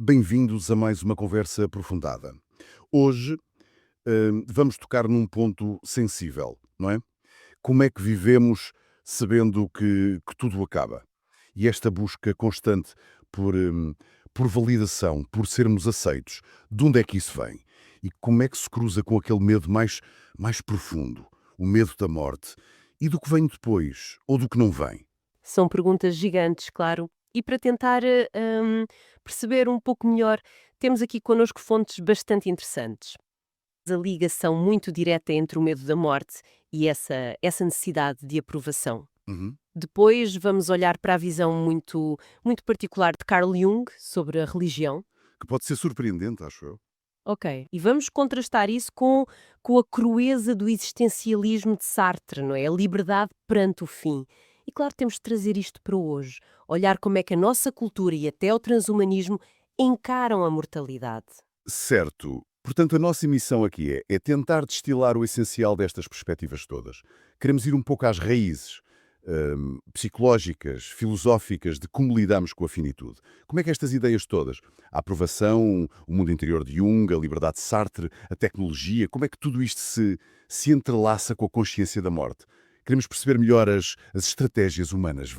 Bem-vindos a mais uma conversa aprofundada. Hoje, vamos tocar num ponto sensível, não é? Como é que vivemos sabendo que tudo acaba? E esta busca constante por, por validação, por sermos aceitos, de onde é que isso vem? E como é que se cruza com aquele medo mais profundo, o medo da morte, e do que vem depois, ou do que não vem? São perguntas gigantes, claro. E para tentar perceber um pouco melhor, temos aqui connosco fontes bastante interessantes. A ligação muito direta entre o medo da morte e essa necessidade de aprovação. Uhum. Depois vamos olhar para a visão muito particular de Carl Jung sobre a religião. Que pode ser surpreendente, acho eu. Ok. E vamos contrastar isso com a crueza do existencialismo de Sartre, não é? A liberdade perante o fim. E claro, temos de trazer isto para hoje. Olhar como é que a nossa cultura e até o transhumanismo encaram a mortalidade. Certo. Portanto, a nossa missão aqui é tentar destilar o essencial destas perspectivas todas. Queremos ir um pouco às raízes psicológicas, filosóficas, de como lidamos com a finitude. Como é que estas ideias todas, a aprovação, o mundo interior de Jung, a liberdade de Sartre, a tecnologia, como é que tudo isto se entrelaça com a consciência da morte? Queremos perceber melhor as estratégias humanas,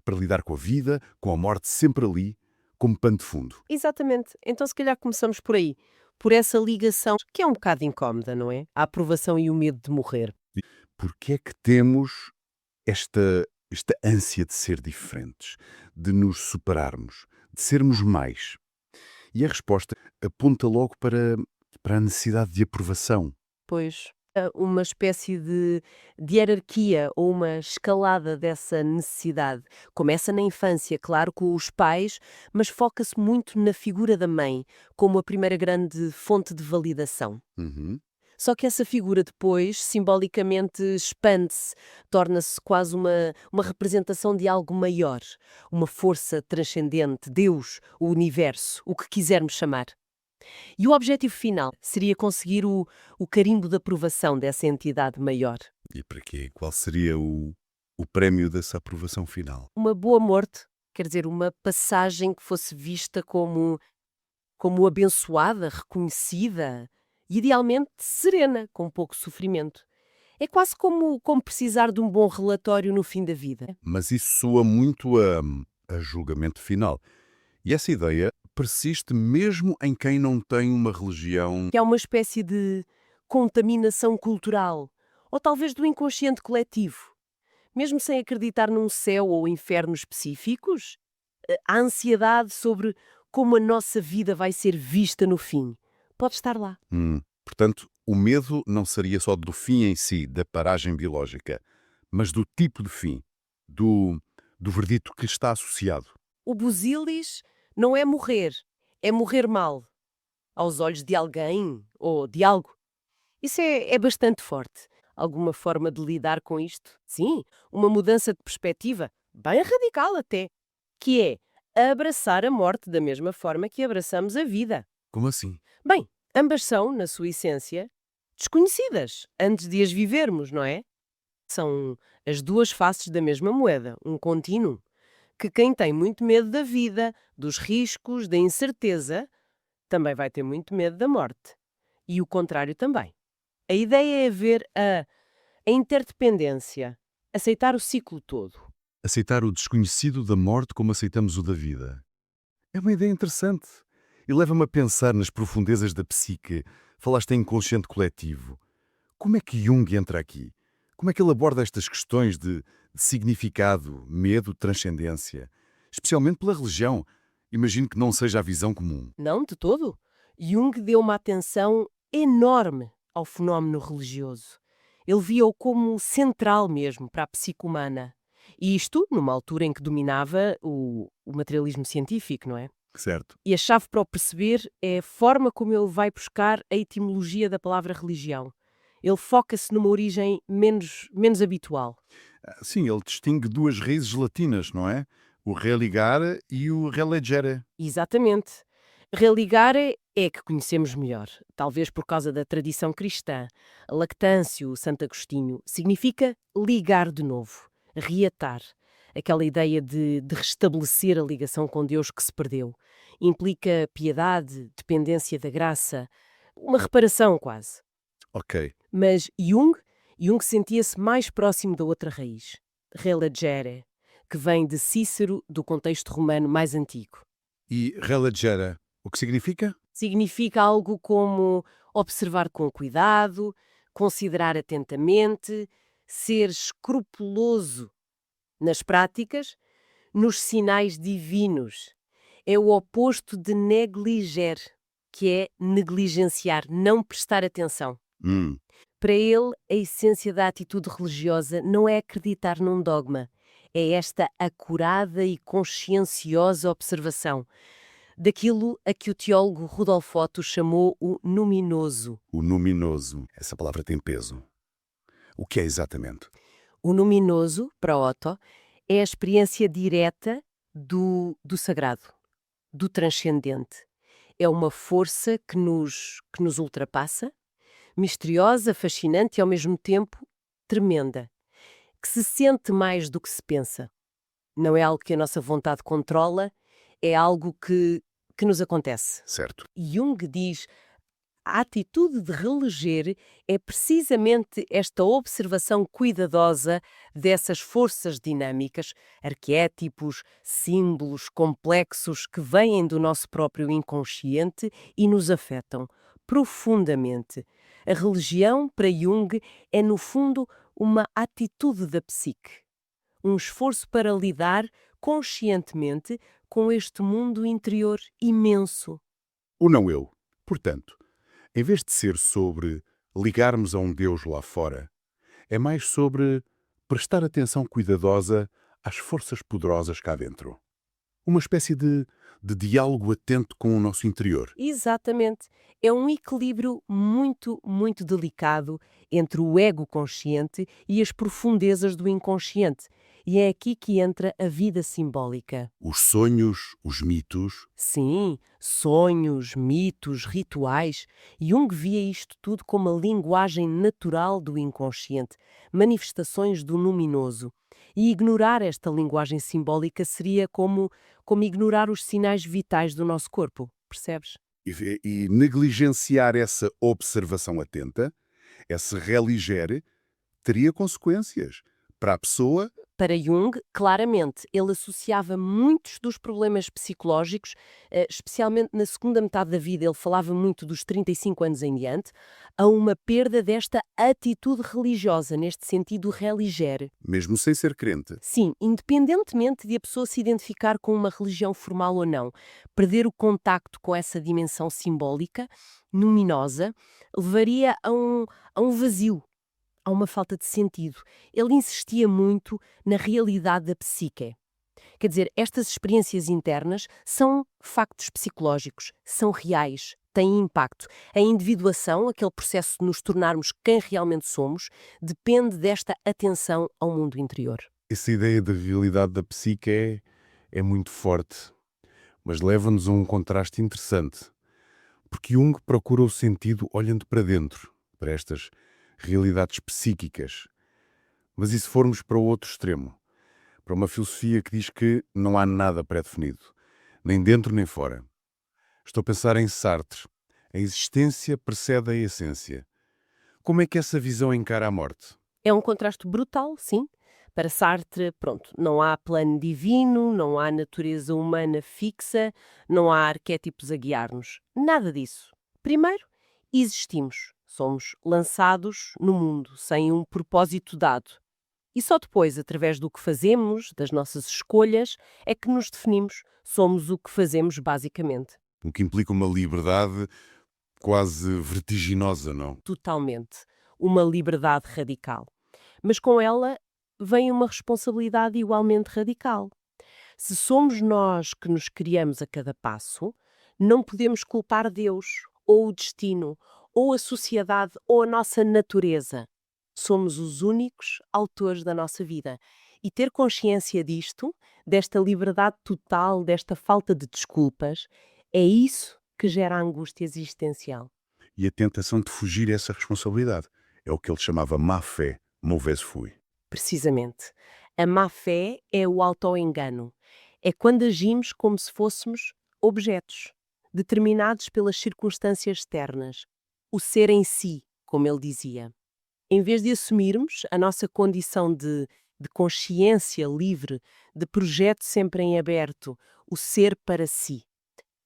para lidar com a vida, com a morte sempre ali, como pano de fundo. Exatamente. Então, se calhar começamos por aí. Por essa ligação, que é um bocado incómoda, não é? A aprovação e o medo de morrer. Porque é que temos esta ânsia de ser diferentes, de nos superarmos, de sermos mais? E a resposta aponta logo para a necessidade de aprovação. Pois, uma espécie de hierarquia ou uma escalada dessa necessidade. Começa na infância, claro, com os pais, mas foca-se muito na figura da mãe, como a primeira grande fonte de validação. Uhum. Só que essa figura depois, simbolicamente, expande-se, torna-se quase uma representação de algo maior, uma força transcendente, Deus, o universo, o que quisermos chamar. E o objetivo final seria conseguir o carimbo de aprovação dessa entidade maior. E para quê? Qual seria o prémio dessa aprovação final? Uma boa morte, quer dizer, uma passagem que fosse vista como abençoada, reconhecida e idealmente serena, com pouco sofrimento. É quase como precisar de um bom relatório no fim da vida. Mas isso soa muito a julgamento final. E essa ideia persiste mesmo em quem não tem uma religião. Que é uma espécie de contaminação cultural, ou talvez do inconsciente coletivo. Mesmo sem acreditar num céu ou inferno específicos, a ansiedade sobre como a nossa vida vai ser vista no fim pode estar lá. Portanto, o medo não seria só do fim em si, da paragem biológica, mas do tipo de fim, do, do verdito que lhe está associado. O busilis não é morrer mal, aos olhos de alguém ou de algo. Isso é bastante forte. Alguma forma de lidar com isto? Sim, uma mudança de perspectiva, bem radical até, que é abraçar a morte da mesma forma que abraçamos a vida. Como assim? Bem, ambas são, na sua essência, desconhecidas antes de as vivermos, não é? São as duas faces da mesma moeda, um contínuo, que quem tem muito medo da vida, dos riscos, da incerteza, também vai ter muito medo da morte. E o contrário também. A ideia é ver a interdependência, aceitar o ciclo todo. Aceitar o desconhecido da morte como aceitamos o da vida. É uma ideia interessante e leva-me a pensar nas profundezas da psique. Falaste em inconsciente coletivo. Como é que Jung entra aqui? Como é que ele aborda estas questões de significado, medo, transcendência? Especialmente pela religião. Imagino que não seja a visão comum. Não de todo. Jung deu uma atenção enorme ao fenómeno religioso. Ele via-o como central mesmo para a psique humana. E isto numa altura em que dominava o materialismo científico, não é? Certo. E a chave para o perceber é a forma como ele vai buscar a etimologia da palavra religião. Ele foca-se numa origem menos habitual. Sim, ele distingue duas raízes latinas, não é? O religare e o relegere. Exatamente. Religare é que conhecemos melhor, talvez por causa da tradição cristã. Lactâncio, Santo Agostinho, significa ligar de novo, reatar. Aquela ideia de restabelecer a ligação com Deus que se perdeu. Implica piedade, dependência da graça, uma reparação quase. Ok. Mas Jung sentia-se mais próximo da outra raiz, relegere, que vem de Cícero, do contexto romano mais antigo. E religere, o que significa? Significa algo como observar com cuidado, considerar atentamente, ser escrupuloso nas práticas, nos sinais divinos. É o oposto de negliger, que é negligenciar, não prestar atenção. Hum, Para ele, a essência da atitude religiosa não é acreditar num dogma, é esta acurada e conscienciosa observação daquilo a que o teólogo Rudolf Otto chamou o numinoso. o luminoso. Essa palavra tem peso. O que é exatamente? O numinoso, para Otto, é a experiência direta do sagrado, do transcendente. É uma força que nos ultrapassa, misteriosa, fascinante e ao mesmo tempo tremenda, que se sente mais do que se pensa. Não é algo que a nossa vontade controla, é algo que nos acontece. Certo. Jung diz: a atitude de releger é precisamente esta observação cuidadosa dessas forças dinâmicas, arquétipos, símbolos complexos que vêm do nosso próprio inconsciente e nos afetam profundamente. A religião, para Jung, é, no fundo, uma atitude da psique, um esforço para lidar conscientemente com este mundo interior imenso. O não eu. Portanto, em vez de ser sobre ligarmos a um Deus lá fora, é mais sobre prestar atenção cuidadosa às forças poderosas cá dentro. Uma espécie de diálogo atento com o nosso interior. Exatamente. É um equilíbrio muito, muito delicado entre o ego consciente e as profundezas do inconsciente. E é aqui que entra a vida simbólica. Os sonhos, os mitos. Sim, sonhos, mitos, rituais. Jung via isto tudo como a linguagem natural do inconsciente, manifestações do luminoso. E ignorar esta linguagem simbólica seria como ignorar os sinais vitais do nosso corpo, percebes? E negligenciar essa observação atenta, esse religere, teria consequências para a pessoa. Para Jung, claramente, ele associava muitos dos problemas psicológicos, especialmente na segunda metade da vida, ele falava muito dos 35 anos em diante, a uma perda desta atitude religiosa, neste sentido religere. Mesmo sem ser crente. Sim, independentemente de a pessoa se identificar com uma religião formal ou não, perder o contacto com essa dimensão simbólica, luminosa, levaria a um vazio, a uma falta de sentido. Ele insistia muito na realidade da psique. Quer dizer, estas experiências internas são factos psicológicos, são reais, têm impacto. A individuação, aquele processo de nos tornarmos quem realmente somos, depende desta atenção ao mundo interior. Essa ideia de realidade da psique é muito forte, mas leva-nos a um contraste interessante, porque Jung procura o sentido olhando para dentro, para estas realidades psíquicas. Mas e se formos para o outro extremo? Para uma filosofia que diz que não há nada pré-definido, nem dentro nem fora. Estou a pensar em Sartre. A existência precede a essência. Como é que essa visão encara a morte? É um contraste brutal, sim. Para Sartre, pronto, não há plano divino, não há natureza humana fixa, não há arquétipos a guiar-nos. Nada disso. Primeiro, existimos. Somos lançados no mundo, sem um propósito dado. E só depois, através do que fazemos, das nossas escolhas, é que nos definimos. Somos o que fazemos, basicamente. O que implica uma liberdade quase vertiginosa, não? Totalmente. Uma liberdade radical. Mas com ela vem uma responsabilidade igualmente radical. Se somos nós que nos criamos a cada passo, não podemos culpar Deus, ou o destino, ou a sociedade, ou a nossa natureza. Somos os únicos autores da nossa vida. E ter consciência disto, desta liberdade total, desta falta de desculpas, é isso que gera a angústia existencial. E a tentação de fugir a essa responsabilidade. É o que ele chamava má-fé, mauvaise foi. Precisamente. A má-fé é o autoengano. É quando agimos como se fôssemos objetos, determinados pelas circunstâncias externas. O ser em si, como ele dizia. Em vez de assumirmos a nossa condição de consciência livre, de projeto sempre em aberto, o ser para si.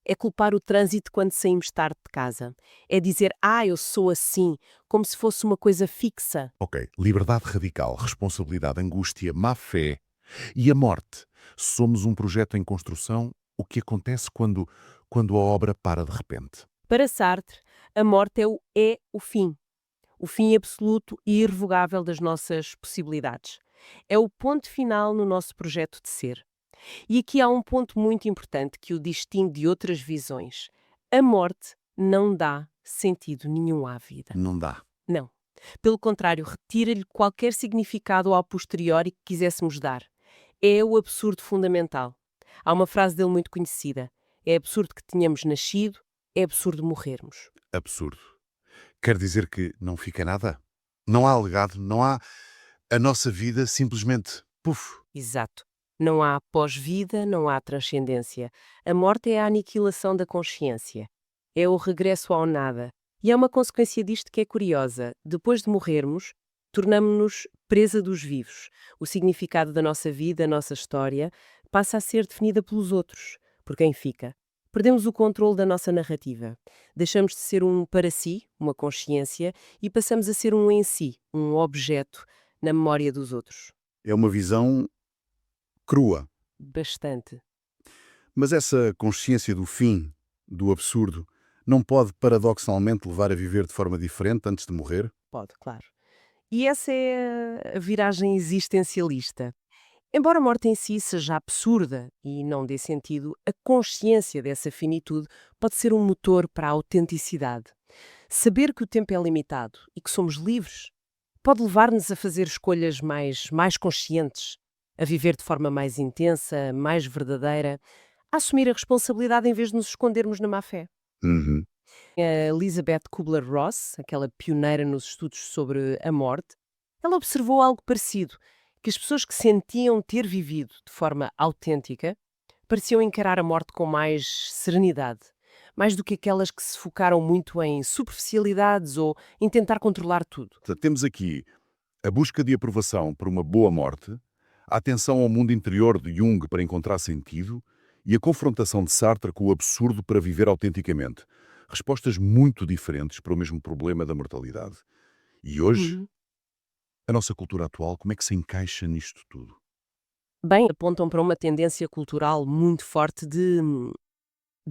É culpar o trânsito quando saímos tarde de casa. É dizer, eu sou assim, como se fosse uma coisa fixa. Ok, liberdade radical, responsabilidade, angústia, má-fé e a morte. Somos um projeto em construção. O que acontece quando a obra para de repente? Para Sartre, a morte é o fim. O fim absoluto e irrevogável das nossas possibilidades. É o ponto final no nosso projeto de ser. E aqui há um ponto muito importante que o distingue de outras visões. A morte não dá sentido nenhum à vida. Não dá. Não. Pelo contrário, retira-lhe qualquer significado a posteriori que quiséssemos dar. É o absurdo fundamental. Há uma frase dele muito conhecida. É absurdo que tenhamos nascido, é absurdo morrermos. Absurdo. Quer dizer que não fica nada? Não há legado, não há... A nossa vida simplesmente... Puf! Exato. Não há pós-vida, não há transcendência. A morte é a aniquilação da consciência. É o regresso ao nada. E há uma consequência disto que é curiosa. Depois de morrermos, tornamo-nos presa dos vivos. O significado da nossa vida, a nossa história, passa a ser definida pelos outros, por quem fica. Perdemos o controle da nossa narrativa. Deixamos de ser um para si, uma consciência, e passamos a ser um em si, um objeto, na memória dos outros. É uma visão crua. Bastante. Mas essa consciência do fim, do absurdo, não pode paradoxalmente levar a viver de forma diferente antes de morrer? Pode, claro. E essa é a viragem existencialista. Embora a morte em si seja absurda e não dê sentido, a consciência dessa finitude pode ser um motor para a autenticidade. Saber que o tempo é limitado e que somos livres pode levar-nos a fazer escolhas mais conscientes, a viver de forma mais intensa, mais verdadeira, a assumir a responsabilidade em vez de nos escondermos na má-fé. Uhum. A Elizabeth Kubler-Ross, aquela pioneira nos estudos sobre a morte, ela observou algo parecido, que as pessoas que sentiam ter vivido de forma autêntica pareciam encarar a morte com mais serenidade, mais do que aquelas que se focaram muito em superficialidades ou em tentar controlar tudo. Portanto, temos aqui a busca de aprovação por uma boa morte, a atenção ao mundo interior de Jung para encontrar sentido e a confrontação de Sartre com o absurdo para viver autenticamente. Respostas muito diferentes para o mesmo problema da mortalidade. E hoje, Uhum. a nossa cultura atual, como é que se encaixa nisto tudo? Bem, apontam para uma tendência cultural muito forte de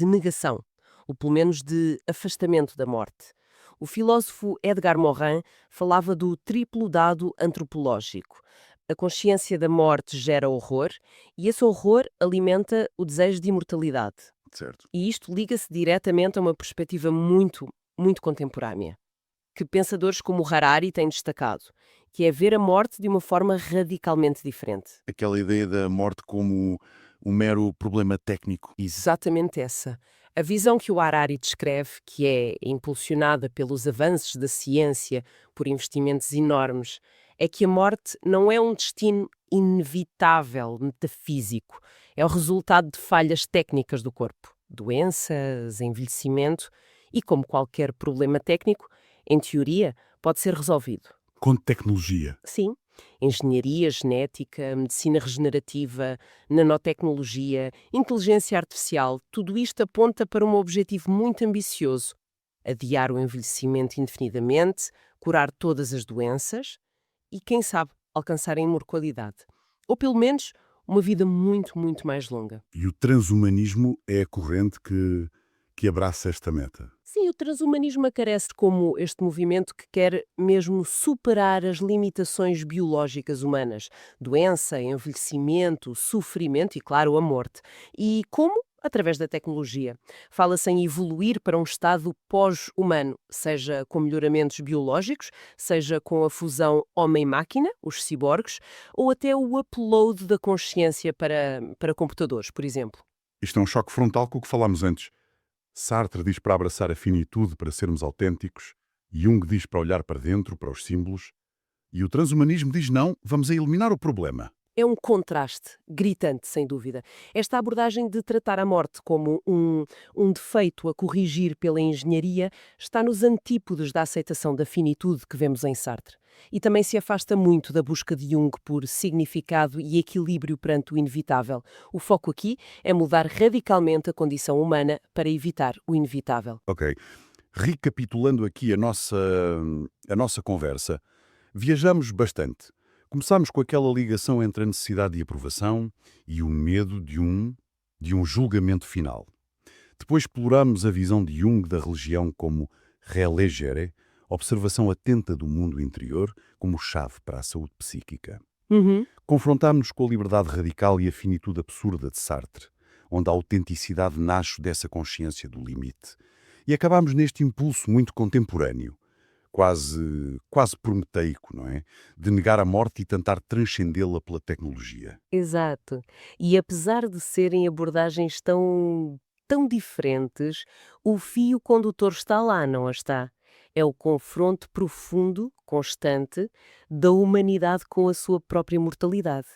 negação, ou pelo menos de afastamento da morte. O filósofo Edgar Morin falava do triplo dado antropológico. A consciência da morte gera horror e esse horror alimenta o desejo de imortalidade. Certo. E isto liga-se diretamente a uma perspectiva muito contemporânea, que pensadores como o Harari têm destacado, que é ver a morte de uma forma radicalmente diferente. Aquela ideia da morte como um mero problema técnico. Exatamente essa. A visão que o Harari descreve, que é impulsionada pelos avanços da ciência, por investimentos enormes, é que a morte não é um destino inevitável, metafísico. É o resultado de falhas técnicas do corpo. Doenças, envelhecimento e, como qualquer problema técnico, em teoria, pode ser resolvido. Com tecnologia. Sim, engenharia genética, medicina regenerativa, nanotecnologia, inteligência artificial, tudo isto aponta para um objetivo muito ambicioso: adiar o envelhecimento indefinidamente, curar todas as doenças e, quem sabe, alcançar a imortalidade. Ou pelo menos uma vida muito mais longa. E o transhumanismo é a corrente que abraça esta meta. Sim, o transhumanismo aparece como este movimento que quer mesmo superar as limitações biológicas humanas, doença, envelhecimento, sofrimento e, claro, a morte. E como? Através da tecnologia. Fala-se em evoluir para um estado pós-humano, seja com melhoramentos biológicos, seja com a fusão homem-máquina, os ciborgues, ou até o upload da consciência para computadores, por exemplo. Isto é um choque frontal com o que falámos antes. Sartre diz para abraçar a finitude para sermos autênticos, Jung diz para olhar para dentro, para os símbolos, e o transhumanismo diz não, vamos a eliminar o problema. É um contraste gritante, sem dúvida. Esta abordagem de tratar a morte como um defeito a corrigir pela engenharia está nos antípodos da aceitação da finitude que vemos em Sartre. E também se afasta muito da busca de Jung por significado e equilíbrio perante o inevitável. O foco aqui é mudar radicalmente a condição humana para evitar o inevitável. Ok. Recapitulando aqui a nossa conversa, viajamos bastante. Começámos com aquela ligação entre a necessidade de aprovação e o medo de um julgamento final. Depois exploramos a visão de Jung da religião como relegere, observação atenta do mundo interior como chave para a saúde psíquica. Uhum. Confrontámos-nos com a liberdade radical e a finitude absurda de Sartre, onde a autenticidade nasce dessa consciência do limite. E acabámos neste impulso muito contemporâneo, quase prometeico, não é? De negar a morte e tentar transcendê-la pela tecnologia. Exato. E apesar de serem abordagens tão diferentes, o fio condutor está lá, não está? É o confronto profundo, constante, da humanidade com a sua própria mortalidade.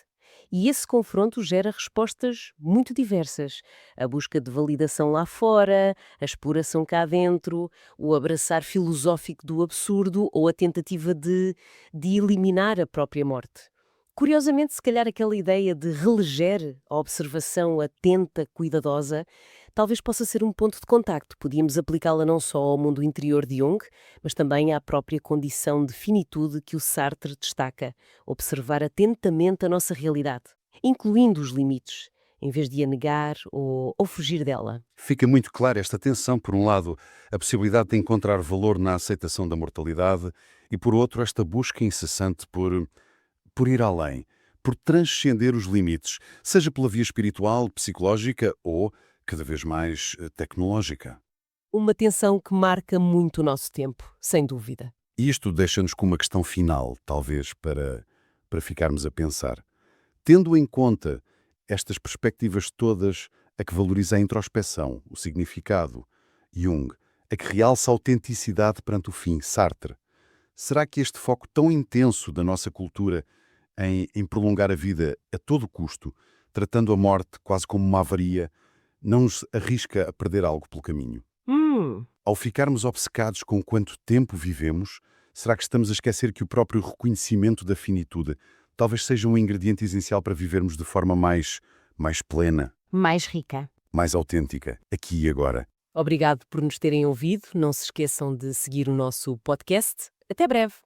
E esse confronto gera respostas muito diversas. A busca de validação lá fora, a exploração cá dentro, o abraçar filosófico do absurdo ou a tentativa de eliminar a própria morte. Curiosamente, se calhar aquela ideia de releger a observação atenta, cuidadosa, talvez possa ser um ponto de contacto. Podíamos aplicá-la não só ao mundo interior de Jung, mas também à própria condição de finitude que o Sartre destaca. Observar atentamente a nossa realidade, incluindo os limites, em vez de a negar ou fugir dela. Fica muito clara esta tensão, por um lado, a possibilidade de encontrar valor na aceitação da mortalidade e, por outro, esta busca incessante por ir além, por transcender os limites, seja pela via espiritual, psicológica ou, cada vez mais, tecnológica. Uma tensão que marca muito o nosso tempo, sem dúvida. E isto deixa-nos com uma questão final, talvez, para ficarmos a pensar. Tendo em conta estas perspectivas todas, a que valoriza a introspeção, o significado, Jung, a que realça a autenticidade perante o fim, Sartre, será que este foco tão intenso da nossa cultura em prolongar a vida a todo custo, tratando a morte quase como uma avaria, não nos arrisca a perder algo pelo caminho? Hum. Ao ficarmos obcecados com quanto tempo vivemos, será que estamos a esquecer que o próprio reconhecimento da finitude talvez seja um ingrediente essencial para vivermos de forma mais plena, Mais rica. mais autêntica, aqui e agora? Obrigado por nos terem ouvido. Não se esqueçam de seguir o nosso podcast. Até breve!